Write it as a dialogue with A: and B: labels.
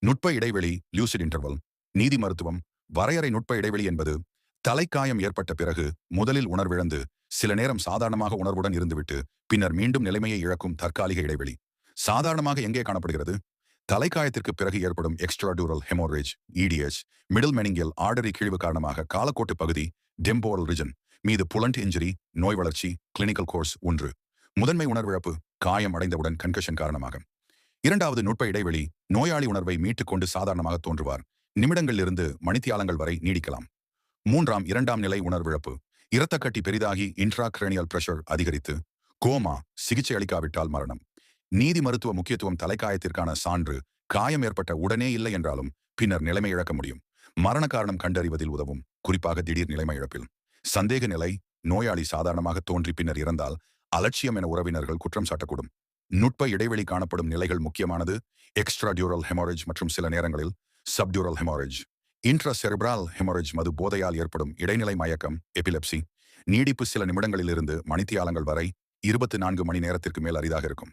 A: நுட்ப இடைவெளி லியூசிட் இன்டர்வல். நீதி மருத்துவம். வரையறை நுட்ப இடைவெளி என்பது தலைக்காயம் ஏற்பட்ட பிறகு முதலில் உணர்விழந்து சில நேரம் சாதாரணமாக உணர்வுடன் இருந்துவிட்டு பின்னர் மீண்டும் நிலைமையை இழக்கும் தற்காலிக இடைவெளி. சாதாரணமாக எங்கே காணப்படுகிறது? தலைக்காயத்திற்கு பிறகு ஏற்படும் எக்ஸ்ட்ராடூரல் ஹெமோரேஜ் இடிஎச் மிடில் மெனிங்கியல் ஆர்டரி கிழிவு காரணமாக காலக்கோட்டு பகுதி டெம்போரல் ரிஜன் மீது புலண்ட் இன்ஜுரி நோய் வளர்ச்சி கிளினிக்கல் கோர்ஸ் 1. முதன்மை உணர்விழப்பு காயம் அடைந்தவுடன் கன்கஷன் காரணமாக. இரண்டாவது நுட்ப இடைவெளி நோயாளி உணர்வை மீட்டுக் கொண்டு சாதாரணமாக தோன்றுவார். நிமிடங்களிலிருந்து மணித்தியாலங்கள் வரை நீடிக்கலாம். இரண்டாம் நிலை உணர்விழப்பு இரத்தக்கட்டி பெரிதாகி இன்ட்ராக்ரேனியல் பிரஷர் அதிகரித்து கோமா சிகிச்சை அளிக்காவிட்டால் மரணம். நீதி மருத்துவ முக்கியத்துவம் தலைக்காயத்திற்கான சான்று காயம் ஏற்பட்ட உடனே இல்லை என்றாலும் பின்னர் நிலைமை இழக்க முடியும். மரண காரணம் கண்டறிவதில் உதவும், குறிப்பாக திடீர் நிலைமை இழப்பில். சந்தேக நிலை நோயாளி சாதாரணமாக தோன்றி பின்னர் இறந்தால் அலட்சியம் என உறவினர்கள் குற்றம் சாட்டக்கூடும். நுட்ப இடைவெளி காணப்படும் நிலைகள் முக்கியமானது எக்ஸ்ட்ராடியூரல் ஹெமோரேஜ் மற்றும் சில நேரங்களில் சப்டியூரல் ஹெமோரேஜ். இன்ட்ராசெரிப்ரல் ஹெமோரேஜ் மது போதையால் ஏற்படும் இடைநிலை மயக்கம் எபிலெப்சி. நீடிப்பு சில நிமிடங்களிலிருந்து மணித்தியாலங்கள் வரை 24 மணி நேரத்திற்கு மேல் அரிதாக இருக்கும்.